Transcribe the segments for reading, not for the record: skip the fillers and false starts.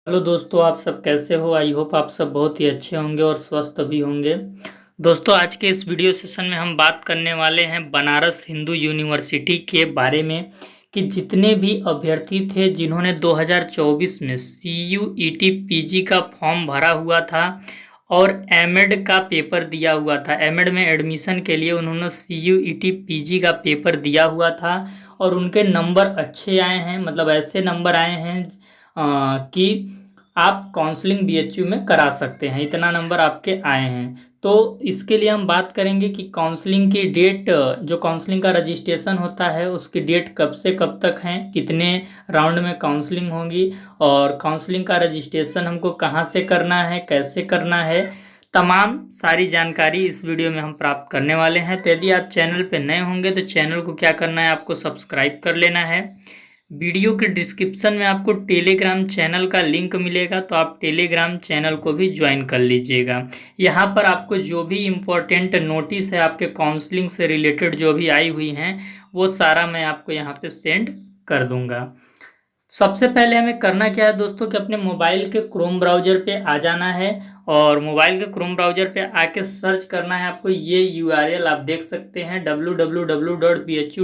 Hello दोस्तों, आप सब कैसे हो। आई होप आप सब बहुत ही अच्छे होंगे और स्वस्थ भी होंगे। दोस्तों, आज के इस वीडियो सेशन में हम बात करने वाले हैं बनारस हिंदू यूनिवर्सिटी के बारे में कि जितने भी अभ्यर्थी थे जिन्होंने 2024 में CUET PG का फॉर्म भरा हुआ था और एमएड का पेपर दिया हुआ था। एमएड में एडमिशन के लिए उन्होंने CUET PG का पेपर दिया हुआ था और उनके नंबर अच्छे आए हैं। मतलब ऐसे नंबर आए हैं कि आप काउंसलिंग BHU में करा सकते हैं। इतना नंबर आपके आए हैं। तो इसके लिए हम बात करेंगे कि काउंसलिंग की डेट, जो काउंसलिंग का रजिस्ट्रेशन होता है उसकी डेट कब से कब तक है, कितने राउंड में काउंसलिंग होगी और काउंसलिंग का रजिस्ट्रेशन हमको कहाँ से करना है, कैसे करना है, तमाम सारी जानकारी इस वीडियो में हम प्राप्त करने वाले हैं। तो यदि आप चैनल पर नए होंगे तो चैनल को क्या करना है, आपको सब्सक्राइब कर लेना है। वीडियो के डिस्क्रिप्शन में आपको टेलीग्राम चैनल का लिंक मिलेगा, तो आप टेलीग्राम चैनल को भी ज्वाइन कर लीजिएगा। यहाँ पर आपको जो भी इम्पोर्टेंट नोटिस है आपके काउंसलिंग से रिलेटेड जो भी आई हुई हैं वो सारा मैं आपको यहाँ पे सेंड कर दूंगा। सबसे पहले हमें करना क्या है दोस्तों कि अपने मोबाइल के क्रोम ब्राउज़र पे आ जाना है और मोबाइल के क्रोम ब्राउज़र पे आके सर्च करना है आपको। ये URL आप देख सकते हैं www.bhu.ac.in।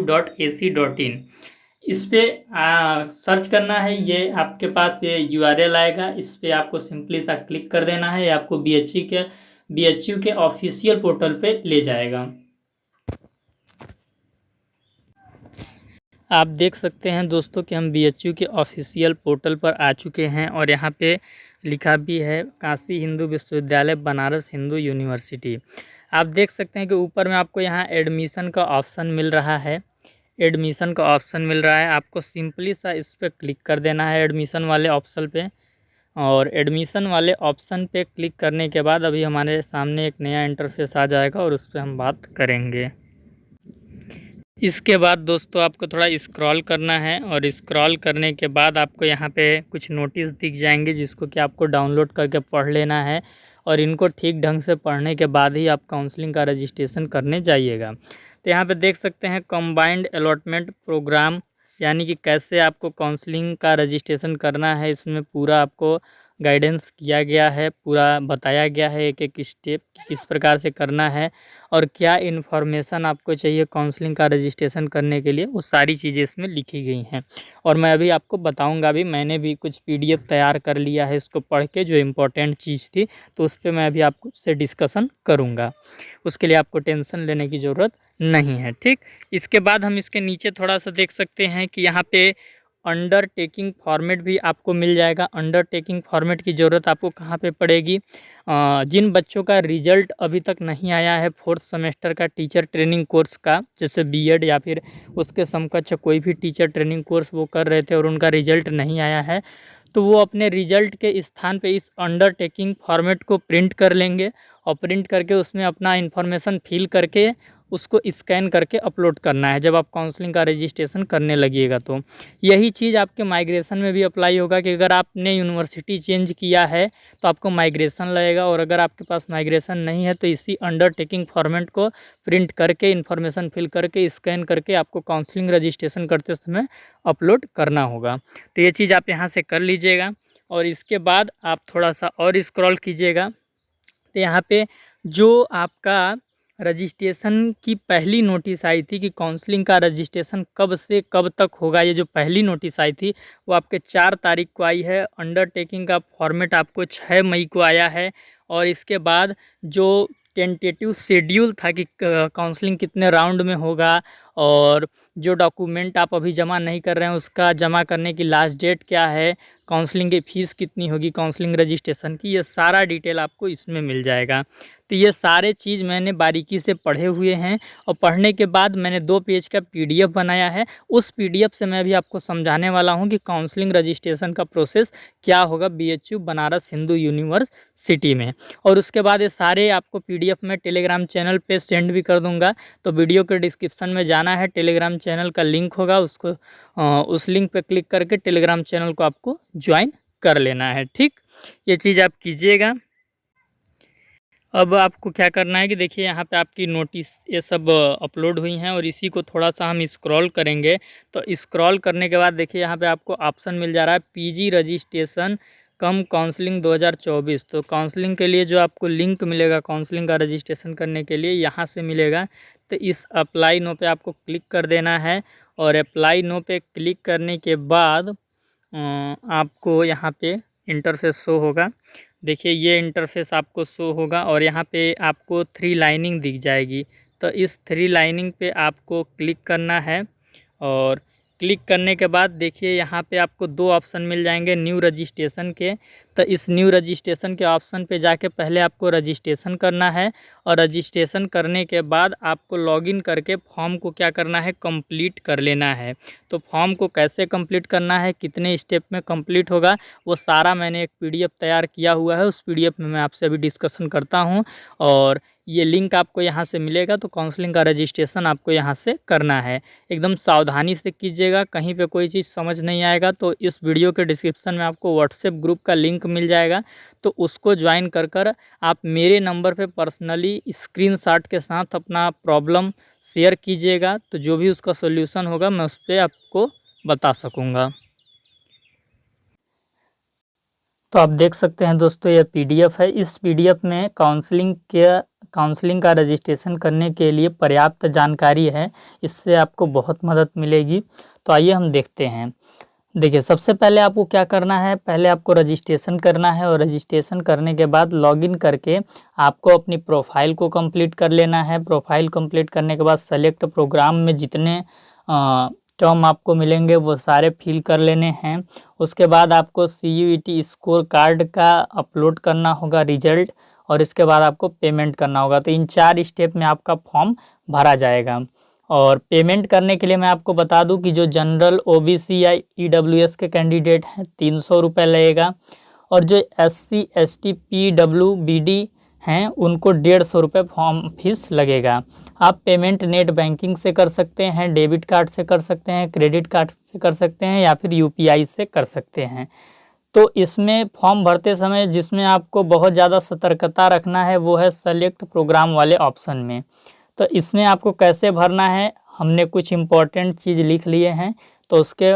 इस पे सर्च करना है। ये आपके पास ये URL आएगा, इस पे आपको सिंपली सा क्लिक कर देना है। आपको BHU के ऑफिशियल पोर्टल पे ले जाएगा। आप देख सकते हैं दोस्तों कि हम BHU के ऑफिशियल पोर्टल पर आ चुके हैं और यहाँ पे लिखा भी है काशी हिंदू विश्वविद्यालय बनारस हिंदू यूनिवर्सिटी। आप देख सकते हैं कि ऊपर में आपको यहाँ एडमिशन का ऑप्शन मिल रहा है। एडमिशन का ऑप्शन मिल रहा है, आपको सिंपली सा इस पर क्लिक कर देना है एडमिशन वाले ऑप्शन पे। और एडमिशन वाले ऑप्शन पे क्लिक करने के बाद अभी हमारे सामने एक नया इंटरफेस आ जाएगा और उस पर हम बात करेंगे। इसके बाद दोस्तों आपको थोड़ा स्क्रॉल करना है और स्क्रॉल करने के बाद आपको यहाँ पे कुछ नोटिस दिख जाएंगे जिसको कि आपको डाउनलोड करके पढ़ लेना है और इनको ठीक ढंग से पढ़ने के बाद ही आप काउंसलिंग का रजिस्ट्रेशन करने जाइएगा। तो यहाँ पे देख सकते हैं कंबाइंड अलॉटमेंट प्रोग्राम, यानी कि कैसे आपको काउंसलिंग का रजिस्ट्रेशन करना है। इसमें पूरा आपको गाइडेंस किया गया है, पूरा बताया गया है एक एक स्टेप किस प्रकार से करना है और क्या इन्फॉर्मेशन आपको चाहिए काउंसलिंग का रजिस्ट्रेशन करने के लिए, वो सारी चीज़ें इसमें लिखी गई हैं। और मैं अभी आपको बताऊंगा भी, मैंने भी कुछ PDF तैयार कर लिया है इसको पढ़ के, जो इम्पोर्टेंट चीज़ थी तो उस पर मैं अभी आपको से डिस्कशन करूँगा। उसके लिए आपको टेंशन लेने की ज़रूरत नहीं है, ठीक। इसके बाद हम इसके नीचे थोड़ा सा देख सकते हैं कि यहाँ पे अंडरटेकिंग फॉर्मेट भी आपको मिल जाएगा। अंडरटेकिंग फॉर्मेट की ज़रूरत आपको कहाँ पे पड़ेगी, जिन बच्चों का रिजल्ट अभी तक नहीं आया है 4th सेमेस्टर का टीचर ट्रेनिंग कोर्स का, जैसे BEd या फिर उसके समकक्ष कोई भी टीचर ट्रेनिंग कोर्स वो कर रहे थे और उनका रिजल्ट नहीं आया है, तो वो अपने रिजल्ट के स्थान पे इस अंडरटेकिंग फॉर्मेट को प्रिंट कर लेंगे और प्रिंट करके उसमें अपना इन्फॉर्मेशन फिल करके उसको स्कैन करके अपलोड करना है जब आप काउंसलिंग का रजिस्ट्रेशन करने लगिएगा। तो यही चीज़ आपके माइग्रेशन में भी अप्लाई होगा कि अगर आपने यूनिवर्सिटी चेंज किया है तो आपको माइग्रेशन लगेगा, और अगर आपके पास माइग्रेशन नहीं है तो इसी अंडरटेकिंग फॉर्मेट को प्रिंट करके इन्फॉर्मेशन फिल करके स्कैन करके आपको काउंसलिंग रजिस्ट्रेशन करते समय अपलोड करना होगा। तो ये चीज़ आप यहाँ से कर लीजिएगा। और इसके बाद आप थोड़ा सा और स्क्रॉल कीजिएगा तो यहाँ पे जो आपका रजिस्ट्रेशन की पहली नोटिस आई थी कि काउंसलिंग का रजिस्ट्रेशन कब से कब तक होगा, ये जो पहली नोटिस आई थी वो आपके 4 तारीख को आई है। अंडरटेकिंग का फॉर्मेट आपको 6 मई को आया है। और इसके बाद जो टेंटेटिव शेड्यूल था कि काउंसलिंग कितने राउंड में होगा और जो डॉक्यूमेंट आप अभी जमा नहीं कर रहे हैं उसका जमा करने की लास्ट डेट क्या है, काउंसलिंग की फ़ीस कितनी होगी काउंसलिंग रजिस्ट्रेशन की, ये सारा डिटेल आपको इसमें मिल जाएगा। तो ये सारे चीज़ मैंने बारीकी से पढ़े हुए हैं और पढ़ने के बाद मैंने 2 पेज का PDF बनाया है। उस PDF से मैं भी आपको समझाने वाला हूँ कि काउंसलिंग रजिस्ट्रेशन का प्रोसेस क्या होगा BHU बनारस हिंदू यूनिवर्सिटी में। और उसके बाद ये सारे आपको PDF मैं टेलीग्राम चैनल पे सेंड भी कर दूँगा। तो वीडियो के डिस्क्रिप्शन में जाना है, टेलीग्राम चैनल का लिंक होगा, उसको उस लिंक पे क्लिक करके टेलीग्राम चैनल को आपको ज्वाइन कर लेना है, ठीक। ये चीज़ आप कीजिएगा। अब आपको क्या करना है कि देखिए यहाँ पे आपकी नोटिस ये सब अपलोड हुई हैं और इसी को थोड़ा सा हम स्क्रॉल करेंगे। तो स्क्रॉल करने के बाद देखिए यहाँ पे आपको ऑप्शन मिल जा रहा है PG रजिस्ट्रेशन कम काउंसलिंग 2024। तो काउंसलिंग के लिए जो आपको लिंक मिलेगा काउंसलिंग का रजिस्ट्रेशन करने के लिए, यहाँ से मिलेगा। तो इस अप्लाई नो पे आपको क्लिक कर देना है और अप्लाई नो पे क्लिक करने के बाद आपको यहाँ पे इंटरफेस शो होगा। देखिए ये इंटरफेस आपको शो होगा और यहाँ पे आपको 3 लाइनिंग दिख जाएगी। तो इस 3 लाइनिंग पे आपको क्लिक करना है और क्लिक करने के बाद देखिए यहाँ पे आपको 2 ऑप्शन मिल जाएंगे न्यू रजिस्ट्रेशन के। तो इस न्यू रजिस्ट्रेशन के ऑप्शन पे जाके पहले आपको रजिस्ट्रेशन करना है और रजिस्ट्रेशन करने के बाद आपको लॉगिन करके फॉर्म को क्या करना है, कंप्लीट कर लेना है। तो फॉर्म को कैसे कंप्लीट करना है, कितने स्टेप में कंप्लीट होगा, वो सारा मैंने एक पीडीएफ तैयार किया हुआ है। उस पीडीएफ में मैं आपसे अभी डिस्कशन करता हूँ और ये लिंक आपको यहाँ से मिलेगा। तो काउंसलिंग का रजिस्ट्रेशन आपको यहाँ से करना है। एकदम सावधानी से कीजिएगा, कहीं पे कोई चीज़ समझ नहीं आएगा तो इस वीडियो के डिस्क्रिप्शन में आपको व्हाट्सएप ग्रुप का लिंक मिल जाएगा। तो उसको ज्वाइन कर आप मेरे नंबर पे पर्सनली स्क्रीनशॉट के साथ अपना प्रॉब्लम शेयर कीजिएगा। तो जो भी उसका सॉल्यूशन होगा मैं उस पर आपको बता सकूँगा। तो आप देख सकते हैं दोस्तों, ये पीडीएफ है। इस पीडीएफ में काउंसलिंग का रजिस्ट्रेशन करने के लिए पर्याप्त जानकारी है, इससे आपको बहुत मदद मिलेगी। तो आइए हम देखते हैं। देखिए सबसे पहले आपको क्या करना है, पहले आपको रजिस्ट्रेशन करना है और रजिस्ट्रेशन करने के बाद लॉगिन करके आपको अपनी प्रोफाइल को कंप्लीट कर लेना है। प्रोफाइल कंप्लीट करने के बाद सेलेक्ट प्रोग्राम में जितने टर्म आपको मिलेंगे वो सारे फिल कर लेने हैं। उसके बाद आपको CUET स्कोर कार्ड का अपलोड करना होगा रिजल्ट, और इसके बाद आपको पेमेंट करना होगा। तो इन 4 स्टेप में आपका फॉर्म भरा जाएगा। और पेमेंट करने के लिए मैं आपको बता दूं कि जो जनरल OBC या EWS के कैंडिडेट हैं 300 रुपये लगेगा, और जो SC ST PWBD हैं उनको 150 रुपये फॉर्म फीस लगेगा। आप पेमेंट नेट बैंकिंग से कर सकते हैं, डेबिट कार्ड से कर सकते हैं, क्रेडिट कार्ड से कर सकते हैं या फिर UPI से कर सकते हैं। तो इसमें फॉर्म भरते समय जिसमें आपको बहुत ज़्यादा सतर्कता रखना है वो है सेलेक्ट प्रोग्राम वाले ऑप्शन में। तो इसमें आपको कैसे भरना है, हमने कुछ इम्पोर्टेंट चीज़ लिख लिए हैं तो उसके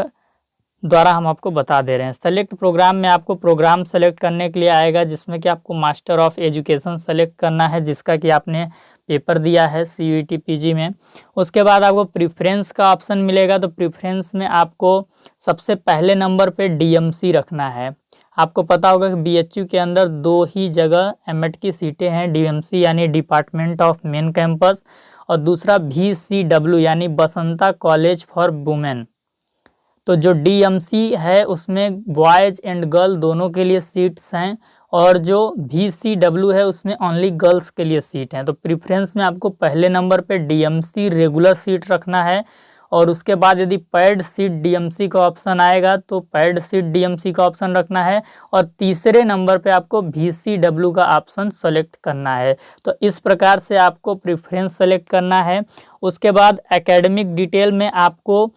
द्वारा हम आपको बता दे रहे हैं। सेलेक्ट प्रोग्राम में आपको प्रोग्राम सेलेक्ट करने के लिए आएगा जिसमें कि आपको मास्टर ऑफ एजुकेशन सेलेक्ट करना है, जिसका कि आपने पेपर दिया है CUET PG में। उसके बाद आपको प्रेफरेंस का ऑप्शन मिलेगा। तो प्रेफरेंस में आपको सबसे पहले नंबर पे DMC रखना है। आपको पता होगा कि BHU के अंदर 2 ही जगह MED की सीटें हैं, DMC यानी डिपार्टमेंट ऑफ मेन कैंपस, और दूसरा VCW यानी बसंता कॉलेज फॉर वुमेन। तो जो DMC है उसमें बॉयज़ एंड गर्ल दोनों के लिए सीट्स हैं, और जो VCW है उसमें ओनली गर्ल्स के लिए सीट हैं। तो प्रेफरेंस में आपको पहले नंबर पे DMC रेगुलर सीट रखना है, और उसके बाद यदि पैड सीट DMC का ऑप्शन आएगा तो पैड सीट DMC का ऑप्शन रखना है, और तीसरे नंबर पे आपको VCW का ऑप्शन सेलेक्ट करना है। तो इस प्रकार से आपको प्रेफरेंस सेलेक्ट करना है। उसके बाद एकेडमिक डिटेल में आपको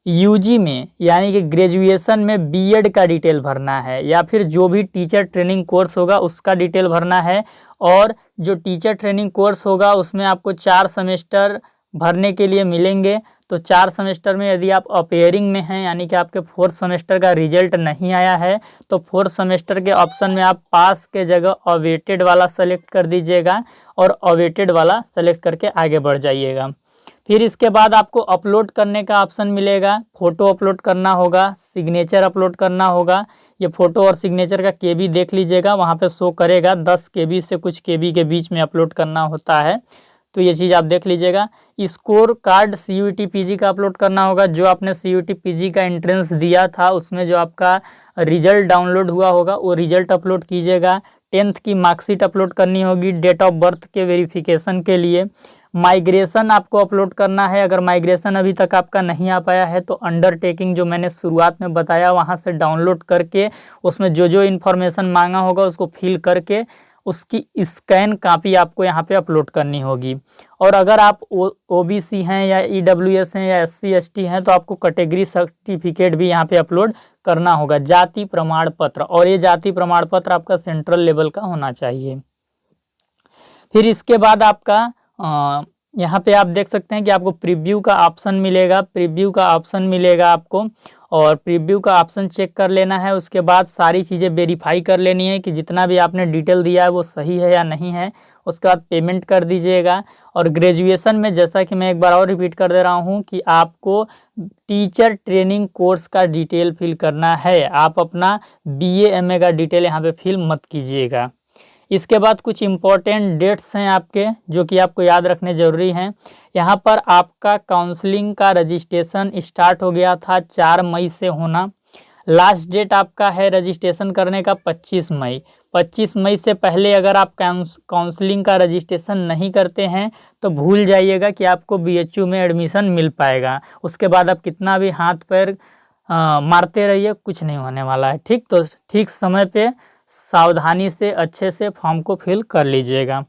UG में यानी कि ग्रेजुएशन में B.Ed का डिटेल भरना है, या फिर जो भी टीचर ट्रेनिंग कोर्स होगा उसका डिटेल भरना है। और जो टीचर ट्रेनिंग कोर्स होगा उसमें आपको 4 सेमेस्टर भरने के लिए मिलेंगे। तो 4 सेमेस्टर में यदि आप अपेयरिंग में हैं यानी कि आपके 4th सेमेस्टर का रिजल्ट नहीं आया है तो 4th सेमेस्टर के ऑप्शन में आप पास के जगह अवेटेड वाला सेलेक्ट कर दीजिएगा और अवेटेड वाला सेलेक्ट करके आगे बढ़ जाइएगा। फिर इसके बाद आपको अपलोड करने का ऑप्शन मिलेगा। फ़ोटो अपलोड करना होगा, सिग्नेचर अपलोड करना होगा। ये फ़ोटो और सिग्नेचर का KB देख लीजिएगा, वहाँ पे शो करेगा 10 KB से कुछ KB के बीच में अपलोड करना होता है। तो ये चीज़ आप देख लीजिएगा। स्कोर कार्ड CUET PG का अपलोड करना होगा। जो आपने CUET PG का एंट्रेंस दिया था उसमें जो आपका रिजल्ट डाउनलोड हुआ होगा वो रिजल्ट अपलोड कीजिएगा। 10th की मार्कशीट अपलोड करनी होगी डेट ऑफ बर्थ के वेरिफिकेशन के लिए। माइग्रेशन आपको अपलोड करना है। अगर माइग्रेशन अभी तक आपका नहीं आ पाया है तो अंडरटेकिंग जो मैंने शुरुआत में बताया वहाँ से डाउनलोड करके उसमें जो जो इन्फॉर्मेशन मांगा होगा उसको फिल करके उसकी स्कैन कॉपी आपको यहाँ पे अपलोड करनी होगी। और अगर आप OBC हैं या EWS हैं या SC ST हैं तो आपको कैटेगरी सर्टिफिकेट भी यहाँ पे अपलोड करना होगा, जाति प्रमाण पत्र, और ये जाति प्रमाण पत्र आपका सेंट्रल लेवल का होना चाहिए। फिर इसके बाद आपका यहाँ पे आप देख सकते हैं कि आपको प्रीव्यू का ऑप्शन मिलेगा। प्रीव्यू का ऑप्शन मिलेगा आपको, और प्रीव्यू का ऑप्शन चेक कर लेना है। उसके बाद सारी चीज़ें वेरीफाई कर लेनी है कि जितना भी आपने डिटेल दिया है वो सही है या नहीं है। उसके बाद पेमेंट कर दीजिएगा। और ग्रेजुएशन में जैसा कि मैं एक बार और रिपीट कर दे रहा हूँ कि आपको टीचर ट्रेनिंग कोर्स का डिटेल फिल करना है। आप अपना BA MA का डिटेल यहाँ पे फिल मत कीजिएगा। इसके बाद कुछ इम्पोर्टेंट डेट्स हैं आपके जो कि आपको याद रखने ज़रूरी हैं। यहाँ पर आपका काउंसलिंग का रजिस्ट्रेशन स्टार्ट हो गया था 4 मई से होना। लास्ट डेट आपका है रजिस्ट्रेशन करने का 25 मई। 25 मई से पहले अगर आप काउंसलिंग का रजिस्ट्रेशन नहीं करते हैं तो भूल जाइएगा कि आपको BHU में एडमिशन मिल पाएगा। उसके बाद आप कितना भी हाथ पैर मारते रहिए, कुछ नहीं होने वाला है। ठीक, तो ठीक समय पे सावधानी से अच्छे से फॉर्म को फिल कर लीजिएगा।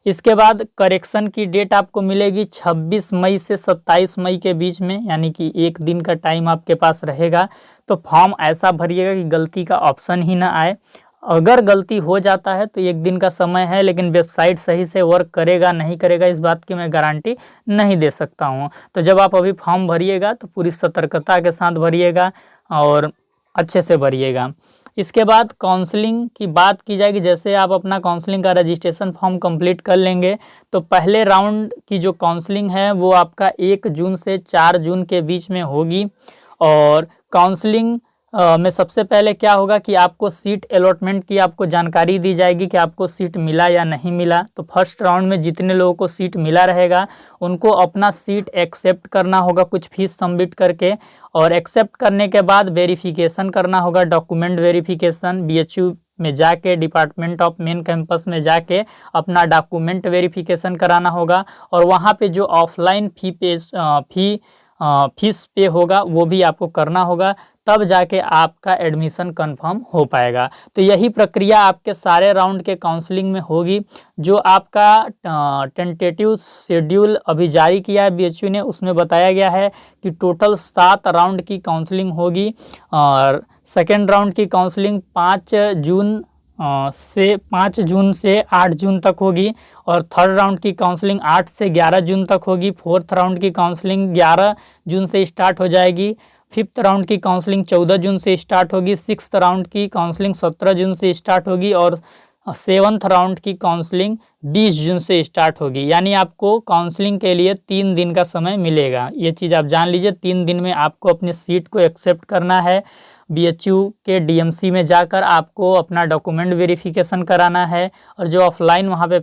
इसके बाद करेक्शन की डेट आपको मिलेगी 26 मई से 27 मई के बीच में, यानी कि एक दिन का टाइम आपके पास रहेगा। तो फॉर्म ऐसा भरिएगा कि गलती का ऑप्शन ही ना आए। अगर गलती हो जाता है तो एक दिन का समय है, लेकिन वेबसाइट सही से वर्क करेगा नहीं करेगा इस बात की मैं गारंटी नहीं दे सकता हूँ। तो जब आप अभी फॉर्म भरिएगा तो पूरी सतर्कता के साथ भरिएगा और अच्छे से भरिएगा। इसके बाद काउंसलिंग की बात की जाएगी। जैसे आप अपना काउंसलिंग का रजिस्ट्रेशन फॉर्म कंप्लीट कर लेंगे तो पहले राउंड की जो काउंसलिंग है वो आपका 1 जून से 4 जून के बीच में होगी। और काउंसलिंग में सबसे पहले क्या होगा कि आपको सीट अलॉटमेंट की आपको जानकारी दी जाएगी कि आपको सीट मिला या नहीं मिला। तो फर्स्ट राउंड में जितने लोगों को सीट मिला रहेगा उनको अपना सीट एक्सेप्ट करना होगा कुछ फीस सबमिट करके। और एक्सेप्ट करने के बाद वेरिफिकेशन करना होगा, डॉक्यूमेंट वेरिफिकेशन। BHU में जाके डिपार्टमेंट ऑफ मेन कैंपस में जाके अपना डॉक्यूमेंट वेरिफिकेशन कराना होगा। और वहाँ पे जो ऑफलाइन फीस पे होगा वो भी आपको करना होगा, तब जाके आपका एडमिशन कंफर्म हो पाएगा। तो यही प्रक्रिया आपके सारे राउंड के काउंसलिंग में होगी। जो आपका टेंटेटिव शेड्यूल अभी जारी किया है BHU ने, उसमें बताया गया है कि टोटल 7 राउंड की काउंसलिंग होगी। और सेकेंड राउंड की काउंसलिंग 5 जून से 8 जून तक होगी। और थर्ड राउंड की काउंसलिंग 8 से 11 जून तक होगी। फोर्थ राउंड की काउंसलिंग 11 जून से स्टार्ट हो जाएगी। फिफ्थ राउंड की काउंसलिंग 14 जून से स्टार्ट होगी। सिक्स्थ राउंड की काउंसलिंग 17 जून से स्टार्ट होगी। और सेवन्थ राउंड की काउंसलिंग 20 जून से स्टार्ट होगी। यानी आपको काउंसलिंग के लिए 3 दिन का समय मिलेगा। ये चीज़ आप जान लीजिए, 3 दिन में आपको अपनी सीट को एक्सेप्ट करना है। BHU के DMC में जाकर आपको अपना डॉक्यूमेंट वेरिफिकेशन कराना है। और जो ऑफलाइन वहाँ पे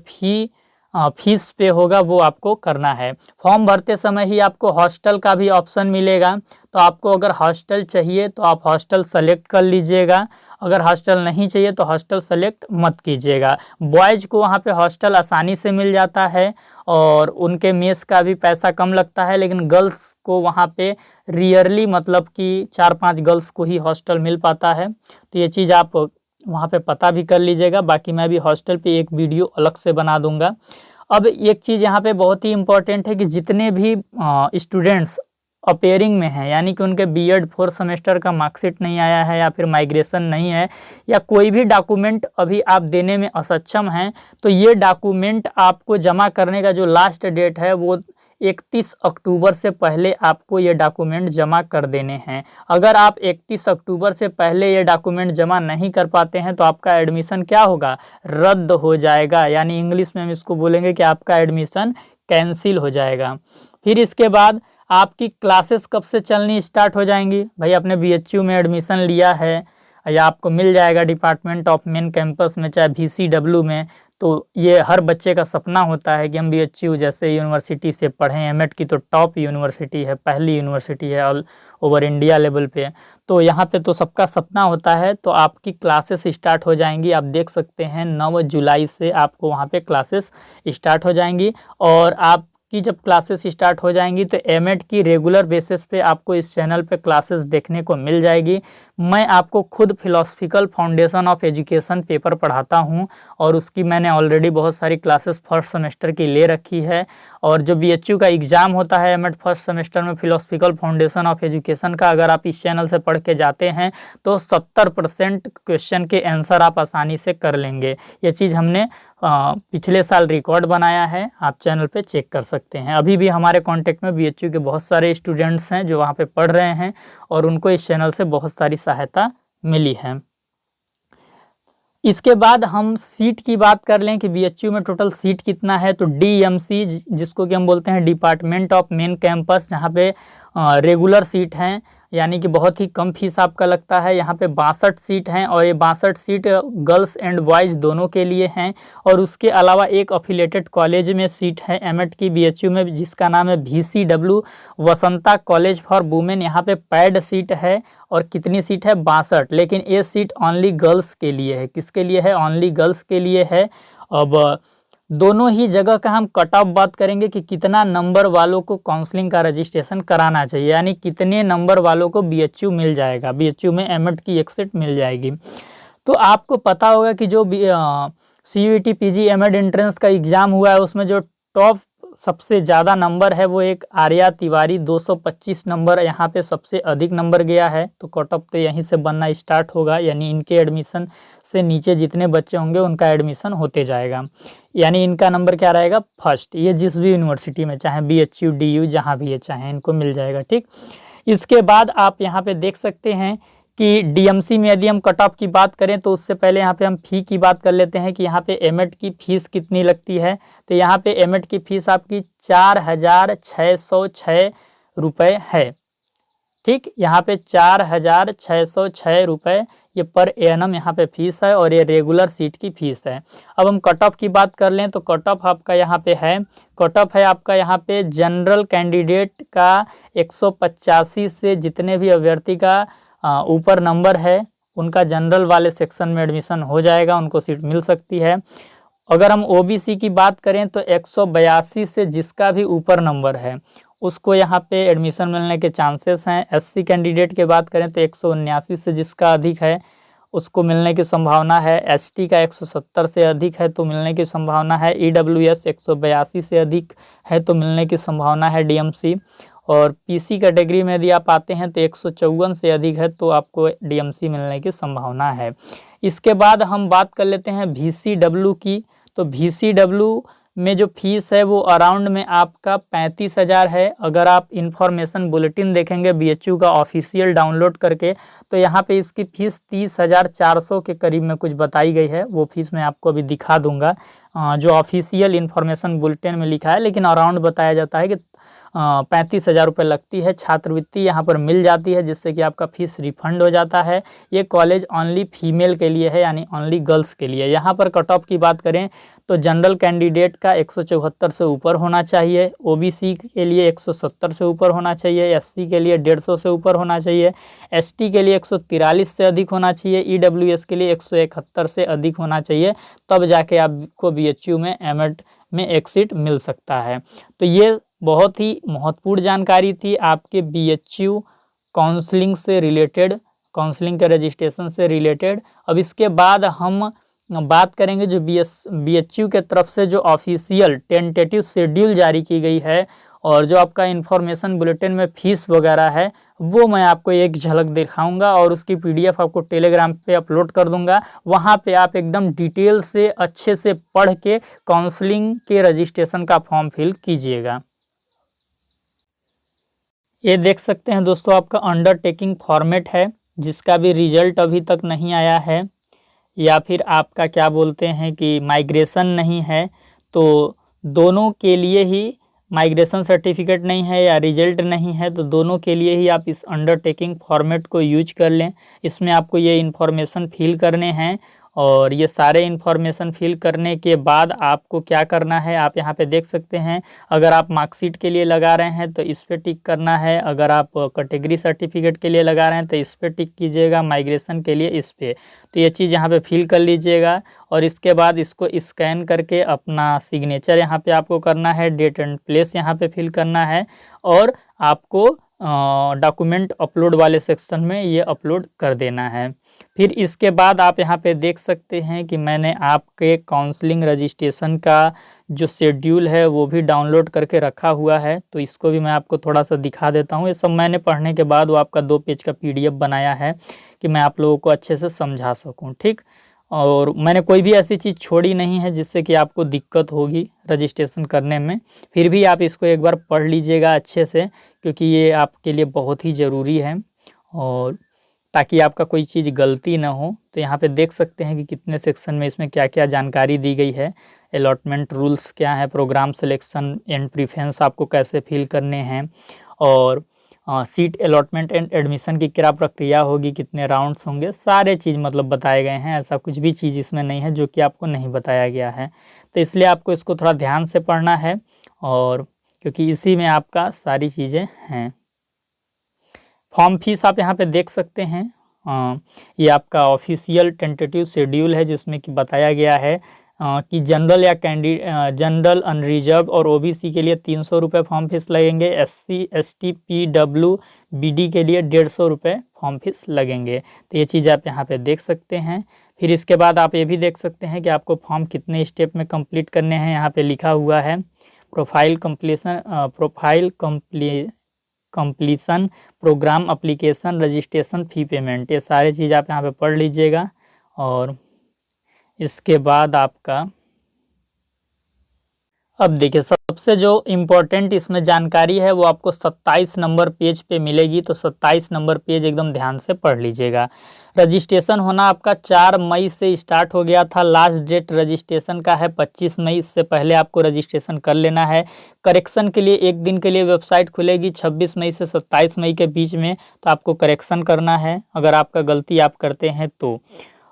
फीस पे होगा वो आपको करना है। फॉर्म भरते समय ही आपको हॉस्टल का भी ऑप्शन मिलेगा। तो आपको अगर हॉस्टल चाहिए तो आप हॉस्टल सेलेक्ट कर लीजिएगा, अगर हॉस्टल नहीं चाहिए तो हॉस्टल सेलेक्ट मत कीजिएगा। बॉयज़ को वहाँ पे हॉस्टल आसानी से मिल जाता है और उनके मेस का भी पैसा कम लगता है, लेकिन गर्ल्स को वहाँ पे रियरली मतलब कि 4-5 गर्ल्स को ही हॉस्टल मिल पाता है। तो ये चीज़ आप वहाँ पे पता भी कर लीजिएगा। बाकी मैं भी हॉस्टल पे एक वीडियो अलग से बना दूंगा। अब एक चीज़ यहाँ पे बहुत ही इम्पोर्टेंट है कि जितने भी स्टूडेंट्स अपेयरिंग में हैं, यानी कि उनके B.Ed 4th सेमेस्टर का मार्कशीट नहीं आया है या फिर माइग्रेशन नहीं है या कोई भी डॉक्यूमेंट अभी आप देने में असक्षम हैं, तो ये डॉक्यूमेंट आपको जमा करने का जो लास्ट डेट है वो 31 अक्टूबर से पहले आपको ये डॉक्यूमेंट जमा कर देने हैं। अगर आप 31 अक्टूबर से पहले ये डॉक्यूमेंट जमा नहीं कर पाते हैं तो आपका एडमिशन क्या होगा, रद्द हो जाएगा। यानी इंग्लिश में हम इसको बोलेंगे कि आपका एडमिशन कैंसिल हो जाएगा। फिर इसके बाद आपकी क्लासेस कब से चलनी स्टार्ट हो जाएंगी। भाई आपने BHU में एडमिशन लिया है या आपको मिल जाएगा डिपार्टमेंट ऑफ मेन कैंपस में, चाहे VCW में। तो ये हर बच्चे का सपना होता है कि हम BHU जैसे यूनिवर्सिटी से पढ़ें। एमएड की तो टॉप यूनिवर्सिटी है, पहली यूनिवर्सिटी है ऑल ओवर इंडिया लेवल पे। तो यहाँ पे तो सबका सपना होता है। तो आपकी क्लासेस स्टार्ट हो जाएंगी। आप देख सकते हैं 9 जुलाई से आपको वहाँ पे क्लासेस स्टार्ट हो जाएंगी। और आप कि जब क्लासेस स्टार्ट हो जाएंगी तो एमएड की रेगुलर बेसिस पे आपको इस चैनल पे क्लासेस देखने को मिल जाएगी। मैं आपको खुद philosophical foundation of education paper पढ़ाता हूं और उसकी मैंने ऑलरेडी बहुत सारी क्लासेस फर्स्ट सेमेस्टर की ले रखी है। और जो BHU का एग्ज़ाम होता है एमएड फर्स्ट सेमेस्टर में फिलोसफिकल फाउंडेशन ऑफ एजुकेशन का, अगर आप इस चैनल से पढ़ के जाते हैं तो 70% क्वेश्चन के आंसर आप आसानी से कर लेंगे। ये चीज़ हमने पिछले साल रिकॉर्ड बनाया है, आप चैनल पे चेक कर सकते हैं। सकते हैं। अभी भी हमारे कांटेक्ट में बीएचयू के बहुत सारे स्टूडेंट्स हैं जो वहाँ पे पढ़ रहे हैं और उनको इस चैनल से बहुत सारी सहायता मिली है। इसके बाद हम सीट की बात कर लें कि बीएचयू में टोटल सीट कितना है, तो डीएमसी जिसको कि हम बोलते हैं डिपार्टमेंट ऑफ मेन कैंपस, यहाँ पे रेगुलर सीट हैं, यानी कि बहुत ही कम फीस आपका लगता है। यहाँ पे 62 सीट हैं और ये 62 सीट गर्ल्स एंड बॉयज़ दोनों के लिए हैं। और उसके अलावा एक अफिलेटेड कॉलेज में सीट है एमएड की बीएचयू में, जिसका नाम है VCW Vasanta college for women. यहाँ पे पैड सीट है और कितनी सीट है, 62, लेकिन ये सीट ओनली गर्ल्स के लिए है। किसके लिए है, ओनली गर्ल्स के लिए है। अब दोनों ही जगह का हम कट ऑफ बात करेंगे कि कितना नंबर वालों को काउंसलिंग का रजिस्ट्रेशन कराना चाहिए, यानी कितने नंबर वालों को बीएचयू मिल जाएगा, बीएचयू में एमएड की एक सीट मिल जाएगी। तो आपको पता होगा कि जो CUET PG एमएड एंट्रेंस का एग्ज़ाम हुआ है उसमें जो टॉप सबसे ज़्यादा नंबर है वो एक आर्या तिवारी 225 नंबर यहाँ पे सबसे अधिक नंबर गया है। तो कट ऑफ तो यहीं से बनना स्टार्ट होगा, यानी इनके एडमिशन से नीचे जितने बच्चे होंगे उनका एडमिशन होते जाएगा, यानी इनका नंबर क्या रहेगा, फर्स्ट। ये जिस भी यूनिवर्सिटी में, चाहे BHU DU जहाँ भी ये चाहे, इनको मिल जाएगा। ठीक, इसके बाद आप यहाँ पे देख सकते हैं कि डीएमसी में यदि हम कट ऑफ की बात करें तो उससे पहले यहाँ पे हम फ़ी की बात कर लेते हैं कि यहाँ पे एमएड की फ़ीस कितनी लगती है। तो यहाँ पे एमएड की फ़ीस आपकी 4,606 रुपये है। ठीक, यहाँ पे 4,606 रुपये ये पर एनम यहाँ पे फीस है और ये रेगुलर सीट की फ़ीस है। अब हम कट ऑफ की बात कर लें तो कट ऑफ आपका यहाँ पे है, कट ऑफ है आपका यहाँ पे जनरल कैंडिडेट का 185 से जितने भी अभ्यर्थी का ऊपर नंबर है उनका जनरल वाले सेक्शन में एडमिशन हो जाएगा, उनको सीट मिल सकती है। अगर हम ओबीसी की बात करें तो 182 से जिसका भी ऊपर नंबर है उसको यहाँ पे एडमिशन मिलने के चांसेस हैं। एससी कैंडिडेट की बात करें तो 179 से जिसका अधिक है उसको मिलने की संभावना है। एसटी का 170 से अधिक है तो मिलने की संभावना है। ईडब्ल्यूएस 182 से अधिक है तो मिलने की संभावना है डीएमसी। और पीसी कैटेगरी में यदि आप आते हैं तो 154 से अधिक है तो आपको डीएमसी मिलने की संभावना है। इसके बाद हम बात कर लेते हैं VCW की। तो VCW में जो फीस है वो अराउंड में आपका 35,000 है। अगर आप इंफॉर्मेशन बुलेटिन देखेंगे बीएचयू का ऑफिशियल डाउनलोड करके तो यहाँ पे इसकी फ़ीस 30,400 के करीब में कुछ बताई गई है। वो फीस मैं आपको अभी दिखा दूंगा जो ऑफिशियल इंफॉर्मेशन बुलेटिन में लिखा है, लेकिन अराउंड बताया जाता है कि 35,000 रुपये लगती है। छात्रवृत्ति यहाँ पर मिल जाती है जिससे कि आपका फीस रिफंड हो जाता है। ये कॉलेज ओनली फीमेल के लिए है, यानी ओनली गर्ल्स के लिए। यहाँ पर कट ऑफ की बात करें तो जनरल कैंडिडेट का 174 से ऊपर होना चाहिए, ओबीसी के लिए 170 से ऊपर होना चाहिए, एससी के लिए 150 से ऊपर होना चाहिए, एसटी के लिए 143 से अधिक होना चाहिए, ईडब्ल्यूएस के लिए 171 से अधिक होना चाहिए, तब जाके आपको बीएचयू में एमएड में एक सीट मिल सकता है। तो ये बहुत ही महत्वपूर्ण जानकारी थी आपके बीएचयू काउंसलिंग से रिलेटेड, काउंसलिंग के रजिस्ट्रेशन से रिलेटेड। अब इसके बाद हम बात करेंगे जो बीएचयू के तरफ से जो ऑफिशियल टेंटेटिव शेड्यूल जारी की गई है और जो आपका इंफॉर्मेशन बुलेटिन में फ़ीस वगैरह है वो मैं आपको एक झलक दिखाऊंगा और उसकी पीडीएफ आपको टेलीग्राम पे अपलोड कर दूंगा। वहाँ पे आप एकदम डिटेल से अच्छे से पढ़ के काउंसलिंग के रजिस्ट्रेशन का फॉर्म फिल कीजिएगा। ये देख सकते हैं दोस्तों आपका अंडरटेकिंग फॉर्मेट है जिसका भी रिजल्ट अभी तक नहीं आया है, या फिर आपका क्या बोलते हैं कि माइग्रेशन नहीं है, तो दोनों के लिए ही माइग्रेशन सर्टिफिकेट नहीं है या रिजल्ट नहीं है तो दोनों के लिए ही आप इस अंडरटेकिंग फॉर्मेट को यूज कर लें। इसमें आपको ये इन्फॉर्मेशन फिल करने हैं और ये सारे इन्फॉर्मेशन फिल करने के बाद आपको क्या करना है आप यहाँ पे देख सकते हैं। अगर आप मार्कशीट के लिए लगा रहे हैं तो इस पर टिक करना है, अगर आप कैटेगरी सर्टिफिकेट के लिए लगा रहे हैं तो इस पर टिक कीजिएगा, माइग्रेशन के लिए इस पर। तो ये चीज़ यहाँ पे फिल कर लीजिएगा और इसके बाद इसको स्कैन करके अपना सिग्नेचर यहाँ पे आपको करना है, डेट एंड प्लेस यहाँ पे फिल करना है और आपको डॉक्यूमेंट अपलोड वाले सेक्शन में ये अपलोड कर देना है। फिर इसके बाद आप यहाँ पे देख सकते हैं कि मैंने आपके काउंसलिंग रजिस्ट्रेशन का जो शेड्यूल है वो भी डाउनलोड करके रखा हुआ है, तो इसको भी मैं आपको थोड़ा सा दिखा देता हूँ। ये सब मैंने पढ़ने के बाद वो आपका 2 पेज का PDF बनाया है कि मैं आप लोगों को अच्छे से समझा सकूँ। ठीक, और मैंने कोई भी ऐसी चीज़ छोड़ी नहीं है जिससे कि आपको दिक्कत होगी रजिस्ट्रेशन करने में। फिर भी आप इसको एक बार पढ़ लीजिएगा अच्छे से, क्योंकि ये आपके लिए बहुत ही ज़रूरी है और ताकि आपका कोई चीज़ गलती ना हो। तो यहाँ पे देख सकते हैं कि कितने सेक्शन में इसमें क्या क्या जानकारी दी गई है। अलॉटमेंट रूल्स क्या है, प्रोग्राम सिलेक्शन एंड प्रेफरेंस आपको कैसे फिल करने हैं, और सीट अलॉटमेंट एंड एडमिशन की क्या प्रक्रिया होगी, कितने राउंड्स होंगे, सारे चीज़ मतलब बताए गए हैं। ऐसा कुछ भी चीज़ इसमें नहीं है जो कि आपको नहीं बताया गया है। तो इसलिए आपको इसको थोड़ा ध्यान से पढ़ना है, और क्योंकि इसी में आपका सारी चीज़ें हैं। फॉर्म फीस आप यहाँ पे देख सकते हैं। ये आपका ऑफिशियल टेंटेटिव शेड्यूल है जिसमें कि बताया गया है कि जनरल या जनरल अनरिजर्व और ओबीसी के लिए 300 रुपये फॉर्म फीस लगेंगे। एससी एसटी पीडब्ल्यू बीडी के लिए 150 रुपये फॉर्म फीस लगेंगे। तो ये चीज़ आप यहाँ पे देख सकते हैं। फिर इसके बाद आप ये भी देख सकते हैं कि आपको फॉर्म कितने स्टेप में कंप्लीट करने हैं। यहाँ पे लिखा हुआ है profile completion, programme application, registration, फ़ी पेमेंट, ये सारे चीज़ आप यहाँ पे पढ़ लीजिएगा। और इसके बाद आपका अब देखिए सबसे जो इम्पोर्टेंट इसमें जानकारी है वो आपको 27 नंबर पेज पे मिलेगी। तो 27 नंबर पेज एकदम ध्यान से पढ़ लीजिएगा। रजिस्ट्रेशन होना आपका 4 मई से स्टार्ट हो गया था। लास्ट डेट रजिस्ट्रेशन का है 25 मई। इससे पहले आपको रजिस्ट्रेशन कर लेना है। करेक्शन के लिए एक दिन के लिए वेबसाइट खुलेगी 26 मई से 27 मई के बीच में। तो आपको करेक्शन करना है अगर आपका गलती आप करते हैं तो।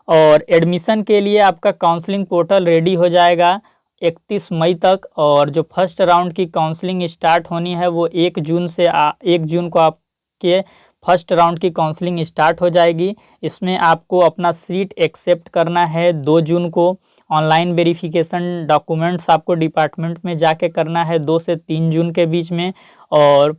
और एडमिशन के लिए आपका काउंसलिंग पोर्टल रेडी हो जाएगा 31 मई तक। और जो फर्स्ट राउंड की काउंसलिंग स्टार्ट होनी है वो 1 जून से 1 जून को आपके फर्स्ट राउंड की काउंसलिंग स्टार्ट हो जाएगी। इसमें आपको अपना सीट एक्सेप्ट करना है 2 जून को। ऑनलाइन वेरिफिकेशन डॉक्यूमेंट्स आपको डिपार्टमेंट में जाके करना है 2 से 3 जून के बीच में। और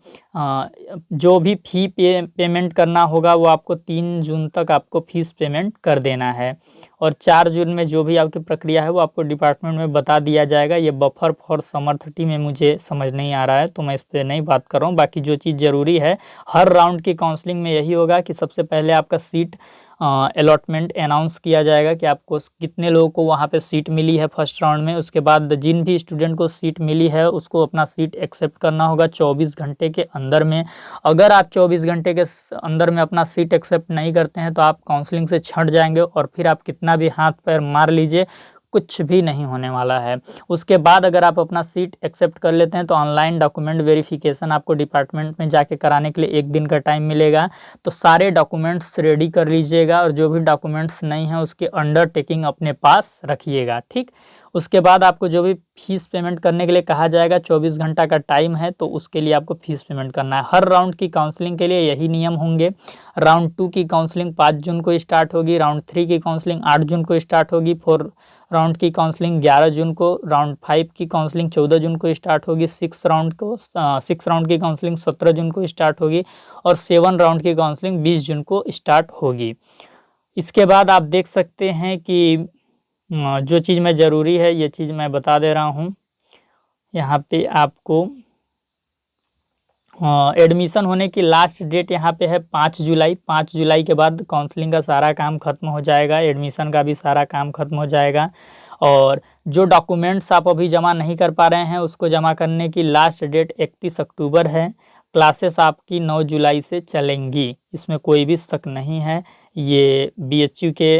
जो भी फ़ी पेमेंट करना होगा वो आपको 3 जून तक आपको फ़ीस पेमेंट कर देना है। और 4 जून में जो भी आपकी प्रक्रिया है वो आपको डिपार्टमेंट में बता दिया जाएगा। ये बफर फॉर समर 30 में मुझे समझ नहीं आ रहा है तो मैं इस पर नहीं बात कर रहा हूँ। बाकी जो चीज़ ज़रूरी है हर राउंड की काउंसलिंग में यही होगा कि सबसे पहले आपका सीट अलॉटमेंट अनाउंस किया जाएगा कि आपको कितने लोगों को वहाँ पे सीट मिली है फर्स्ट राउंड में। उसके बाद जिन भी स्टूडेंट को सीट मिली है उसको अपना सीट एक्सेप्ट करना होगा 24 घंटे के अंदर में। अगर आप 24 घंटे के अंदर में अपना सीट एक्सेप्ट नहीं करते हैं तो आप काउंसलिंग से छंट जाएंगे और फिर आप कितना भी हाथ पैर मार लीजिए कुछ भी नहीं होने वाला है। उसके बाद अगर आप अपना सीट एक्सेप्ट कर लेते हैं तो ऑनलाइन डॉक्यूमेंट वेरिफिकेशन आपको डिपार्टमेंट में जाके कराने के लिए 1 दिन का टाइम मिलेगा। तो सारे डॉक्यूमेंट्स रेडी कर लीजिएगा और जो भी डॉक्यूमेंट्स नहीं हैं उसके अंडरटेकिंग अपने पास रखिएगा, ठीक। उसके बाद आपको जो भी फीस पेमेंट करने के लिए कहा जाएगा 24 घंटा का टाइम है तो उसके लिए आपको फीस पेमेंट करना है। हर राउंड की काउंसलिंग के लिए यही नियम होंगे। राउंड 2 की काउंसलिंग 5 जून को स्टार्ट होगी। राउंड 3 की काउंसलिंग 8 जून को स्टार्ट होगी। 4 राउंड की काउंसलिंग 11 जून को। राउंड 5 की काउंसलिंग 14 जून को स्टार्ट होगी। 6 राउंड की काउंसलिंग 17 जून को स्टार्ट होगी। और 7 राउंड की काउंसलिंग 20 जून को स्टार्ट होगी। इसके बाद आप देख सकते हैं कि जो चीज़ में ज़रूरी है ये चीज़ मैं बता दे रहा हूँ। यहाँ पे आपको एडमिशन होने की लास्ट डेट यहाँ पे है 5 जुलाई। 5 जुलाई के बाद काउंसलिंग का सारा काम ख़त्म हो जाएगा, एडमिशन का भी सारा काम ख़त्म हो जाएगा। और जो डॉक्यूमेंट्स आप अभी जमा नहीं कर पा रहे हैं उसको जमा करने की लास्ट डेट 31 अक्टूबर है। क्लासेस आपकी 9 जुलाई से चलेंगी, इसमें कोई भी शक नहीं है। ये बीएचयू के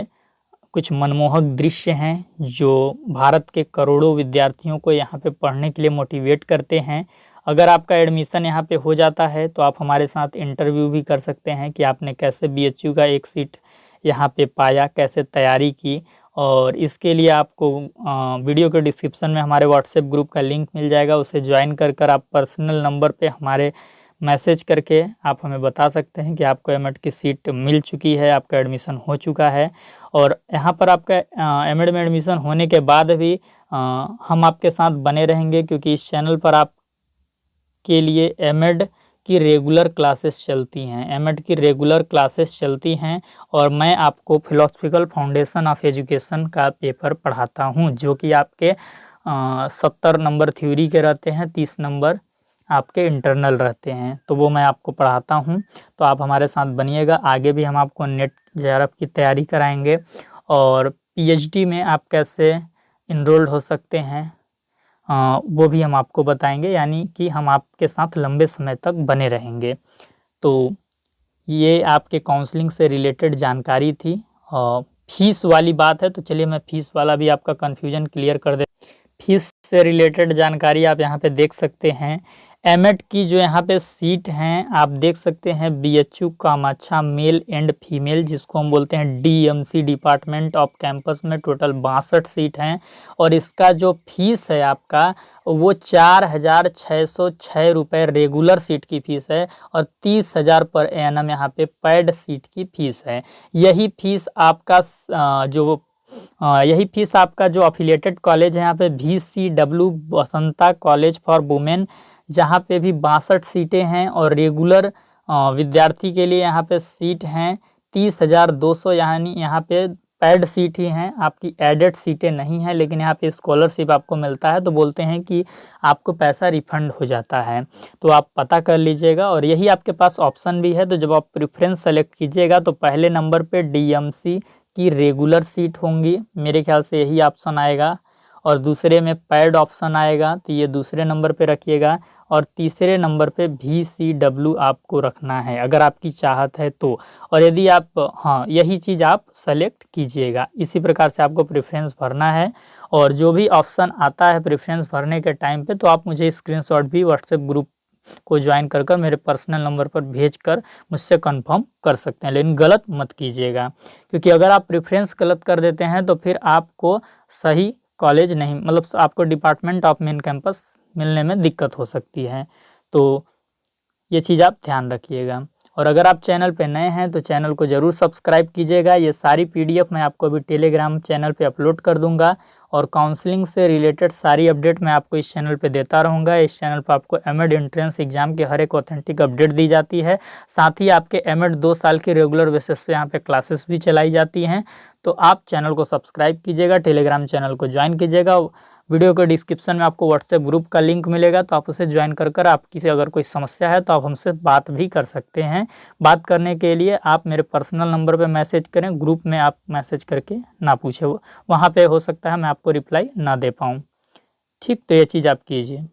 कुछ मनमोहक दृश्य हैं जो भारत के करोड़ों विद्यार्थियों को यहाँ पे पढ़ने के लिए मोटिवेट करते हैं। अगर आपका एडमिशन यहाँ पे हो जाता है तो आप हमारे साथ इंटरव्यू भी कर सकते हैं कि आपने कैसे बीएचयू का एक सीट यहाँ पे पाया, कैसे तैयारी की। और इसके लिए आपको वीडियो के डिस्क्रिप्शन में हमारे व्हाट्सएप ग्रुप का लिंक मिल जाएगा, उसे ज्वाइन कर आप पर्सनल नंबर पे हमारे मैसेज करके आप हमें बता सकते हैं कि आपको एमएड की सीट मिल चुकी है, आपका एडमिशन हो चुका है। और यहाँ पर आपका एमएड में एडमिशन होने के बाद भी हम आपके साथ बने रहेंगे क्योंकि इस चैनल पर आप के लिए एमएड की रेगुलर क्लासेस चलती हैं। एमएड की रेगुलर क्लासेस चलती हैं और मैं आपको फिलोसफिकल फाउंडेशन ऑफ एजुकेशन का पेपर पढ़ाता हूं जो कि आपके 70 नंबर थ्योरी के रहते हैं, 30 नंबर आपके इंटरनल रहते हैं, तो वो मैं आपको पढ़ाता हूं। तो आप हमारे साथ बनिएगा। आगे भी हम आपको नेट जेआरएफ की तैयारी कराएंगे और पीएचडी में आप कैसे इनरोल्ड हो सकते हैं वो भी हम आपको बताएंगे, यानी कि हम आपके साथ लंबे समय तक बने रहेंगे। तो ये आपके काउंसलिंग से रिलेटेड जानकारी थी। फीस वाली बात है तो चलिए मैं फीस वाला भी आपका कन्फ्यूजन क्लियर कर दे। फीस से रिलेटेड जानकारी आप यहाँ पे देख सकते हैं। एमएड की जो यहाँ पे सीट हैं आप देख सकते हैं, BHU Kamakhya male and female, जिसको हम बोलते हैं डीएमसी, डिपार्टमेंट ऑफ कैंपस में टोटल 62 सीट हैं। और इसका जो फीस है आपका वो 4,606 रुपये रेगुलर सीट की फ़ीस है और 30,000 पर एनम यहाँ पे पैड सीट की फ़ीस है। यही फीस आपका यही फीस आपका जो अफिलिएटेड कॉलेज है यहाँ पे VCW Basanta college for women, जहाँ पे भी 62 सीटें हैं और रेगुलर विद्यार्थी के लिए यहाँ पे सीट हैं 30,200, यानी यहाँ पे पैड सीट ही हैं, आपकी एडेड सीटें नहीं हैं। लेकिन यहाँ पे स्कॉलरशिप आपको मिलता है तो बोलते हैं कि आपको पैसा रिफंड हो जाता है, तो आप पता कर लीजिएगा। और यही आपके पास ऑप्शन भी है, तो जब आप प्रेफरेंस सेलेक्ट कीजिएगा तो पहले नंबर पे डीएमसी की रेगुलर सीट होंगी, मेरे ख्याल से यही ऑप्शन आएगा, और दूसरे में पैड ऑप्शन आएगा तो ये दूसरे नंबर पे रखिएगा, और तीसरे नंबर पे VCW आपको रखना है अगर आपकी चाहत है तो। और यदि आप यही चीज़ आप सेलेक्ट कीजिएगा। इसी प्रकार से आपको प्रेफरेंस भरना है, और जो भी ऑप्शन आता है प्रेफरेंस भरने के टाइम पे तो आप मुझे स्क्रीनशॉट भी व्हाट्सएप ग्रुप को ज्वाइन कर मेरे पर्सनल नंबर पर भेजकर मुझसे कंफर्म कर सकते हैं। लेकिन गलत मत कीजिएगा, क्योंकि अगर आप प्रेफरेंस गलत कर देते हैं तो फिर आपको सही कॉलेज नहीं, मतलब आपको डिपार्टमेंट ऑफ मेन कैंपस मिलने में दिक्कत हो सकती है। तो ये चीज़ आप ध्यान रखिएगा। और अगर आप चैनल पे नए हैं तो चैनल को ज़रूर सब्सक्राइब कीजिएगा। ये सारी PDF मैं आपको अभी टेलीग्राम चैनल पे अपलोड कर दूंगा, और काउंसलिंग से रिलेटेड सारी अपडेट मैं आपको इस चैनल पे देता रहूँगा। इस चैनल पर आपको एमएड एंट्रेंस एग्जाम की हर एक ऑथेंटिक अपडेट दी जाती है। साथ ही आपके एमएड 2 साल की रेगुलर बेसिस पे यहाँ पे क्लासेस भी चलाई जाती हैं। तो आप चैनल को सब्सक्राइब कीजिएगा, टेलीग्राम चैनल को ज्वाइन कीजिएगा। वीडियो के डिस्क्रिप्शन में आपको व्हाट्सएप ग्रुप का लिंक मिलेगा, तो आप उसे ज्वाइन कर आपकी से अगर कोई समस्या है तो आप हमसे बात भी कर सकते हैं। बात करने के लिए आप मेरे पर्सनल नंबर पे मैसेज करें, ग्रुप में आप मैसेज करके ना पूछे, वहाँ पे हो सकता है मैं आपको रिप्लाई ना दे पाऊँ। ठीक, तो ये चीज़ आप कीजिए।